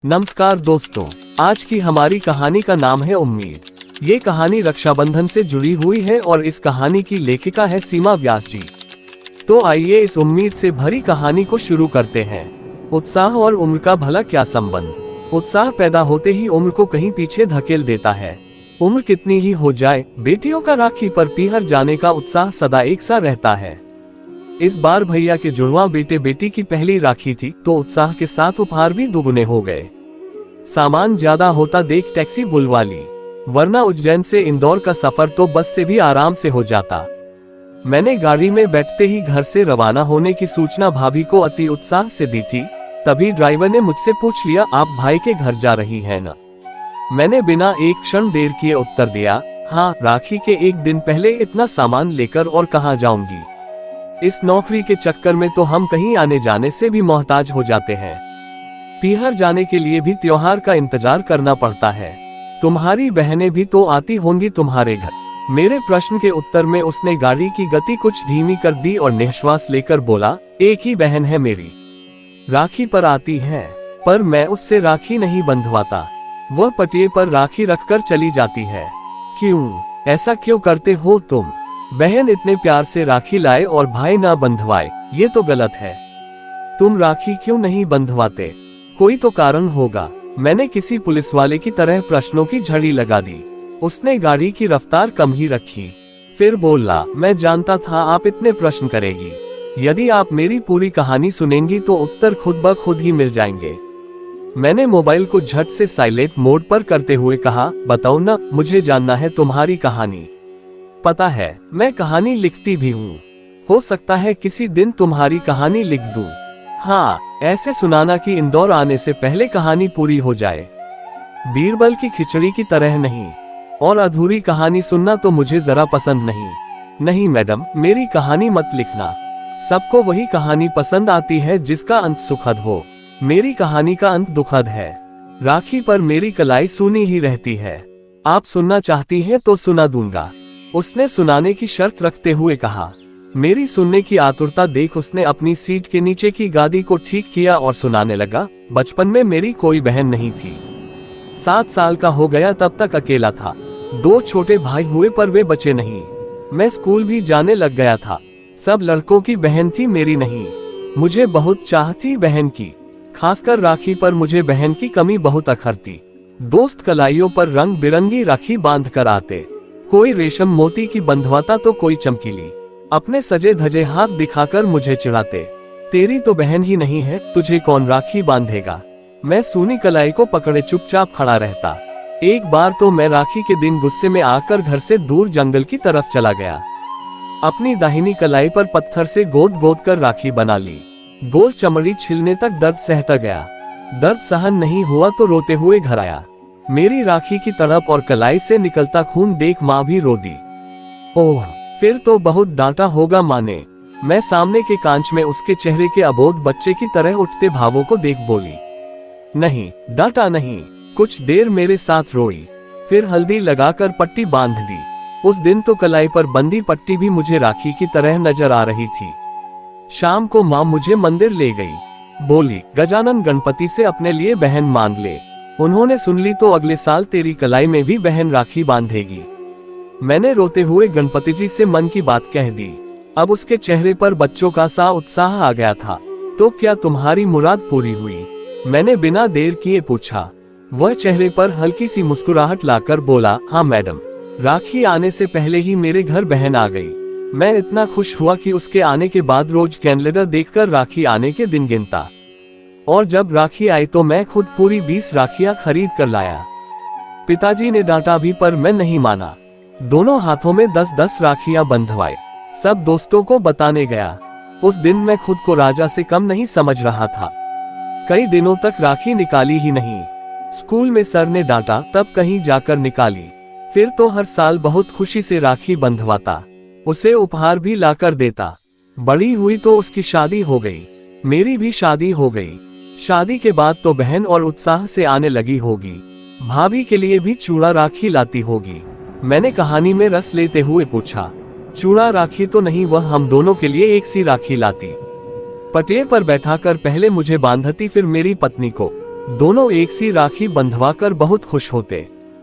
नमस्कार दोस्तों, आज की हमारी कहानी का नाम है उम्मीद। ये कहानी रक्षाबंधन से जुड़ी हुई है और इस कहानी की लेखिका है सीमा व्यास जी। तो आइए इस उम्मीद से भरी कहानी को शुरू करते हैं। उत्साह और उम्र का भला क्या संबंध। उत्साह पैदा होते ही उम्र को कहीं पीछे धकेल देता है। उम्र कितनी ही हो जाए, बेटियों का राखी पर पीहर जाने का उत्साह सदा एक सा रहता है। इस बार भैया के जुड़वा बेटे बेटी की पहली राखी थी, तो उत्साह के साथ उपहार भी दुगने हो गए। सामान ज्यादा होता देख टैक्सी बुलवा ली, वरना उज्जैन से इंदौर का सफर तो बस से भी आराम से हो जाता। मैंने गाड़ी में बैठते ही घर से रवाना होने की सूचना भाभी को अति उत्साह से दी थी। तभी ड्राइवर ने मुझसे पूछ लिया, आप भाई के घर जा रही हैं ना? मैंने बिना एक क्षण देर किए उत्तर दिया, हाँ, राखी के एक दिन पहले इतना सामान लेकर और कहाँ जाऊंगी। इस नौकरी के चक्कर में तो हम कहीं आने जाने से भी मोहताज हो जाते हैं। पीहर जाने के लिए भी त्योहार का इंतजार करना पड़ता है। तुम्हारी बहनें भी तो आती होंगी तुम्हारे घर। मेरे प्रश्न के उत्तर में उसने गाड़ी की गति कुछ धीमी कर दी और निश्वास लेकर बोला, एक ही बहन है मेरी, राखी पर आती है, पर मैं उससे राखी नहीं बंधवाता। वह पटिये पर राखी रखकर चली जाती है। क्यों, ऐसा क्यों करते हो तुम? बहन इतने प्यार से राखी लाए और भाई ना बंधवाए, ये तो गलत है। तुम राखी क्यों नहीं बंधवाते? कोई तो कारण होगा। मैंने किसी पुलिस वाले की तरह प्रश्नों की झड़ी लगा दी। उसने गाड़ी की रफ्तार कम ही रखी, फिर बोला, मैं जानता था आप इतने प्रश्न करेगी। यदि आप मेरी पूरी कहानी सुनेंगी तो उत्तर खुद ब खुद ही मिल जाएंगे। मैंने मोबाइल को झट से साइलेंट मोड पर करते हुए कहा, बताओ ना, मुझे जानना है तुम्हारी कहानी। पता है, मैं कहानी लिखती भी हूँ। हो सकता है किसी दिन तुम्हारी कहानी लिख दूँ। हाँ, ऐसे सुनाना कि इंदौर आने से पहले कहानी पूरी हो जाए। बीरबल की खिचड़ी की तरह नहीं। और अधूरी कहानी सुनना तो मुझे जरा पसंद नहीं। नहीं मैडम, मेरी कहानी मत लिखना। सबको वही कहानी पसंद आती है जिसका अंत सुखद हो। मेरी कहानी का अंत दुखद है। राखी पर मेरी कलाई सूनी ही रहती है। आप सुनना चाहती हैं तो सुना दूंगा, उसने सुनाने की शर्त रखते हुए कहा। मेरी सुनने की आतुरता देख उसने अपनी सीट के नीचे की गादी को ठीक किया और सुनाने लगा। बचपन में मेरी कोई बहन नहीं थी। 7 साल का हो गया तब तक अकेला था। 2 छोटे भाई हुए पर वे बचे नहीं। मैं स्कूल भी जाने लग गया था। सब लड़कों की बहन थी, मेरी नहीं। मुझे बहुत चाह थी बहन की, खासकर राखी पर मुझे बहन की कमी बहुत अखरती। दोस्त कलाइयों पर रंग बिरंगी राखी बांध कर आते। कोई रेशम मोती की बंधवाता तो कोई चमकीली। अपने सजे धजे हाथ दिखाकर मुझे चिढ़ाते, तेरी तो बहन ही नहीं है, तुझे कौन राखी बांधेगा। मैं सूनी कलाई को पकड़े चुपचाप खड़ा रहता। एक बार तो मैं राखी के दिन गुस्से में आकर घर से दूर जंगल की तरफ चला गया। अपनी दाहिनी कलाई पर पत्थर से गोद गोद कर राखी बना ली। गोल चमड़ी छिलने तक दर्द सहता गया। दर्द सहन नहीं हुआ तो रोते हुए घर आया। मेरी राखी की तड़प और कलाई से निकलता खून देख माँ भी रो दी। ओह, फिर तो बहुत डांटा होगा माँ ने। मैं सामने के कांच में उसके चेहरे के अबोध बच्चे की तरह उठते भावों को देख बोली, नहीं, डांटा नहीं। कुछ देर मेरे साथ रोई, फिर हल्दी लगाकर पट्टी बांध दी। उस दिन तो कलाई पर बंदी पट्टी भी मुझे राखी की तरह नजर आ रही थी। शाम को माँ मुझे मंदिर ले गई। बोली, गजानन गणपति से अपने लिए बहन मांग ले। उन्होंने सुन ली तो अगले साल तेरी कलाई में भी बहन राखी बांधेगी। मैंने रोते हुए गणपति जी से मन की बात कह दी। अब उसके चेहरे पर बच्चों का सा उत्साह आ गया था। तो क्या तुम्हारी मुराद पूरी हुई? मैंने बिना देर किए पूछा। वह चेहरे पर हल्की सी मुस्कुराहट लाकर बोला, हाँ मैडम, राखी आने से पहले ही मेरे घर बहन आ गई। मैं इतना खुश हुआ कि उसके आने के बाद रोज कैलेंडर देखकर राखी आने के दिन गिनता। और जब राखी आई तो मैं खुद पूरी 20 राखियां खरीद कर लाया। पिताजी ने डांटा भी पर मैं नहीं माना। दोनों हाथों में 10-10 राखियां बंधवाए। सब दोस्तों को बताने गया। उस दिन मैं खुद को राजा से कम नहीं समझ रहा था। कई दिनों तक राखी निकाली ही नहीं। स्कूल में सर ने डांटा, तब कहीं जाकर निकाली। फिर तो हर साल बहुत खुशी से राखी बंधवाता। उसे उपहार भी लाकर देता। बड़ी हुई तो उसकी शादी हो गई। मेरी भी शादी हो गई। शादी के बाद तो बहन और उत्साह से आने लगी होगी। भाभी के लिए भी चूड़ा राखी लाती होगी। मैंने कहानी में रस लेते हुए पूछा। चूड़ा राखी तो नहीं, वह हम दोनों के लिए एक सी राखी लाती। पटिये पर बैठाकर पहले मुझे बांधती, फिर मेरी पत्नी को। दोनों एक सी राखी बंधवाकर बहुत खुश होते,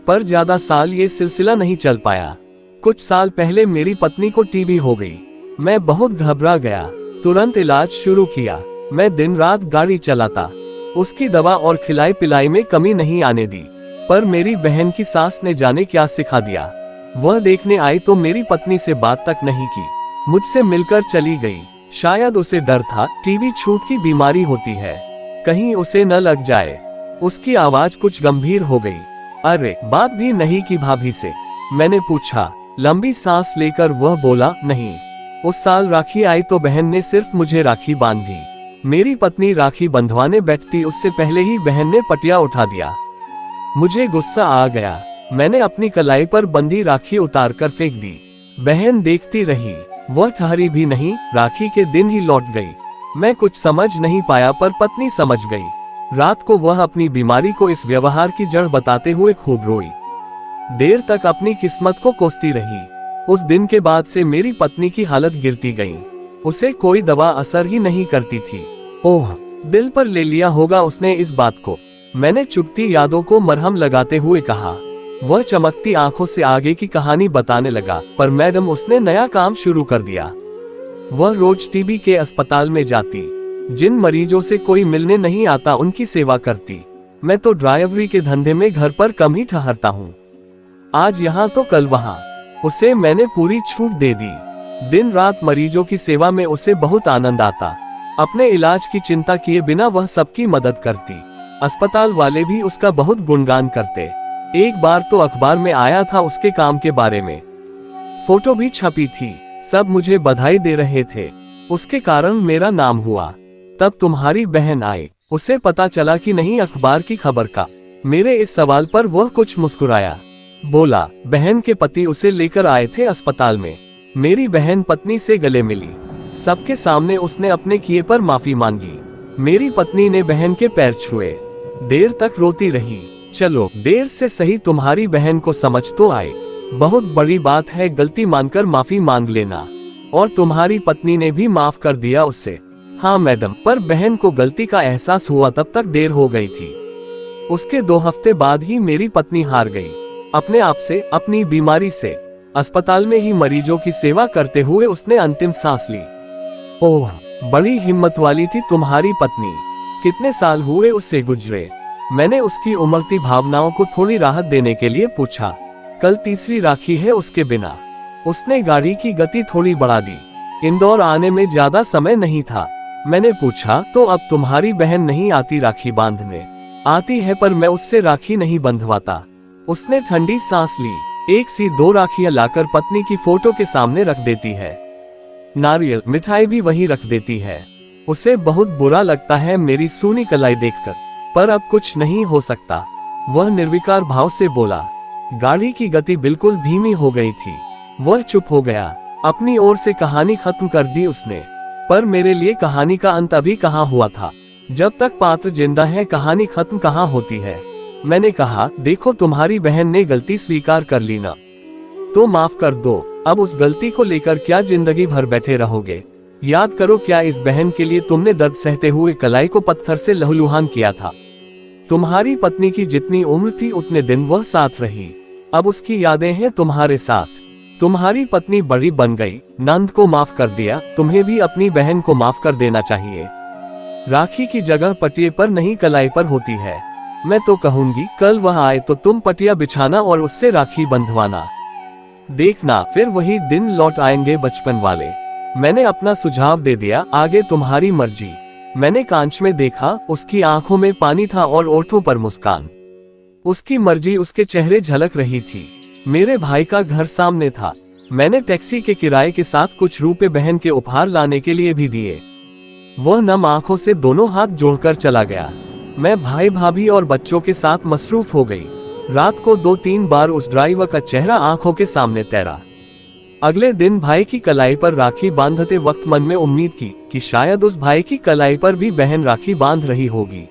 पर ज्यादा साल ये सिलसिला नहीं चल पाया। कुछ साल पहले मेरी पत्नी को टीबी हो गई। मैं बहुत घबरा गया, तुरंत इलाज शुरू किया। मैं दिन रात गाड़ी चलाता, उसकी दवा और खिलाई पिलाई में कमी नहीं आने दी। पर मेरी बहन की सास ने जाने क्या सिखा दिया। वह देखने आई तो मेरी पत्नी से बात तक नहीं की, मुझसे मिलकर चली गई। शायद उसे डर था, टीबी छूत की बीमारी होती है, कहीं उसे न लग जाए। उसकी आवाज कुछ गंभीर हो गई। अरे बात भी नहीं की भाभी से? मैंने पूछा। लंबी सांस लेकर वह बोला, नहीं। उस साल राखी आई तो बहन ने सिर्फ मुझे राखी बांधी। मेरी पत्नी राखी बंधवाने बैठती उससे पहले ही बहन ने पटिया उठा दिया। मुझे गुस्सा आ गया। मैंने अपनी कलाई पर बंधी राखी उतारकर फेंक दी। बहन देखती रही, वह ठहरी भी नहीं, राखी के दिन ही लौट गई। मैं कुछ समझ नहीं पाया पर पत्नी समझ गई। रात को वह अपनी बीमारी को इस व्यवहार की जड़ बताते हुए खूब रोई। देर तक अपनी किस्मत को कोसती रही। उस दिन के बाद से मेरी पत्नी की हालत गिरती गई। उसे कोई दवा असर ही नहीं करती थी। ओह, दिल पर ले लिया होगा उसने इस बात को। मैंने चुभती यादों को मरहम लगाते हुए कहा। वह चमकती आंखों से आगे की कहानी बताने लगा। पर मैडम, उसने नया काम शुरू कर दिया। वह रोज टीबी के अस्पताल में जाती, जिन मरीजों से कोई मिलने नहीं आता उनकी सेवा करती। मैं तो ड्राइवरी के धंधे में घर पर कम ही ठहरता हूँ, आज यहाँ तो कल वहाँ। उसे मैंने पूरी छूट दे दी। दिन रात मरीजों की सेवा में उसे बहुत आनंद आता। अपने इलाज की चिंता किए बिना वह सबकी मदद करती। अस्पताल वाले भी उसका बहुत गुणगान करते। एक बार तो अखबार में आया था उसके काम के बारे में, फोटो भी छपी थी। सब मुझे बधाई दे रहे थे, उसके कारण मेरा नाम हुआ। तब तुम्हारी बहन आई, उसे पता चला कि नहीं अखबार की खबर का। मेरे इस सवाल पर वह कुछ मुस्कुराया, बोला, बहन के पति उसे लेकर आए थे अस्पताल में। मेरी बहन पत्नी से गले मिली। सबके सामने उसने अपने किए पर माफी मांगी। मेरी पत्नी ने बहन के पैर छुए। देर तक रोती रही। चलो, देर से सही तुम्हारी बहन को समझ तो आए। बहुत बड़ी बात है गलती मानकर माफी मांग लेना। और तुम्हारी पत्नी ने भी माफ कर दिया उससे। हाँ मैडम, पर बहन को गलती का एहसास हुआ तब तक देर हो गई थी। उसके 2 हफ्ते बाद ही मेरी पत्नी हार गई, अपने आप से, अपनी बीमारी से। अस्पताल में ही मरीजों की सेवा करते हुए उसने अंतिम सांस ली। ओह, बड़ी हिम्मत वाली थी तुम्हारी पत्नी। कितने साल हुए उससे गुजरे? मैंने उसकी उमड़ती भावनाओं को थोड़ी राहत देने के लिए पूछा। कल तीसरी राखी है उसके बिना। उसने गाड़ी की गति थोड़ी बढ़ा दी। इंदौर आने में ज्यादा समय नहीं था। मैंने पूछा, तो अब तुम्हारी बहन नहीं आती राखी बांधने? आती है, पर मैं उससे राखी नहीं बंधवाता। उसने ठंडी सांस ली। एक सी 2 राखियां लाकर पत्नी की फोटो के सामने रख देती है। नारियल, मिठाई भी वही रख देती है। उसे बहुत बुरा लगता है मेरी सूनी कलाई देखकर, पर अब कुछ नहीं हो सकता। वह निर्विकार भाव से बोला। गाड़ी की गति बिल्कुल धीमी हो गई थी। वह चुप हो गया। अपनी ओर से कहानी खत्म कर दी उसने। पर मेरे लिए कहानी का अंत अभी कहाँ हुआ था। जब तक पात्र जिंदा है कहानी खत्म कहाँ होती है। मैंने कहा, देखो तुम्हारी बहन ने गलती स्वीकार कर ली ना, तो माफ कर दो। अब उस गलती को लेकर क्या जिंदगी भर बैठे रहोगे? याद करो, क्या इस बहन के लिए तुमने दर्द सहते हुए कलाई को पत्थर से लहूलुहान किया था? तुम्हारी पत्नी की जितनी उम्र थी उतने दिन वह साथ रही। अब उसकी यादें हैं तुम्हारे साथ। तुम्हारी पत्नी बड़ी बन गई, नंद को माफ कर दिया, तुम्हें भी अपनी बहन को माफ कर देना चाहिए। राखी की जगह पटिये पर नहीं कलाई पर होती है। मैं तो कहूंगी, कल वह आए तो तुम पटिया बिछाना और उससे राखी बंधवाना। देखना, फिर वही दिन लौट आएंगे बचपन वाले। मैंने अपना सुझाव दे दिया, आगे तुम्हारी मर्जी। मैंने कांच में देखा, उसकी आंखों में पानी था और ओठों पर मुस्कान। उसकी मर्जी उसके चेहरे झलक रही थी। मेरे भाई का घर सामने था। मैंने टैक्सी के किराए के साथ कुछ रुपए बहन के उपहार लाने के लिए भी दिए। वह नम आंखों से दोनों हाथ जोड़कर चला गया। मैं भाई भाभी और बच्चों के साथ मसरूफ हो गई। रात को 2-3 बार उस ड्राइवर का चेहरा आंखों के सामने तैरा। अगले दिन भाई की कलाई पर राखी बांधते वक्त मन में उम्मीद की कि शायद उस भाई की कलाई पर भी बहन राखी बांध रही होगी।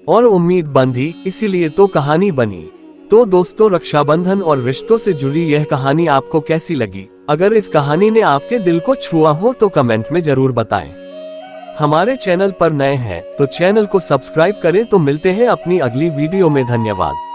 और उम्मीद बंधी, इसीलिए तो कहानी बनी। तो दोस्तों, रक्षाबंधन और रिश्तों से जुड़ी यह कहानी आपको कैसी लगी? अगर इस कहानी ने आपके दिल को छुआ हो तो कमेंट में जरूर बताएं। हमारे चैनल पर नए हैं तो चैनल को सब्सक्राइब करें। तो मिलते हैं अपनी अगली वीडियो में। धन्यवाद।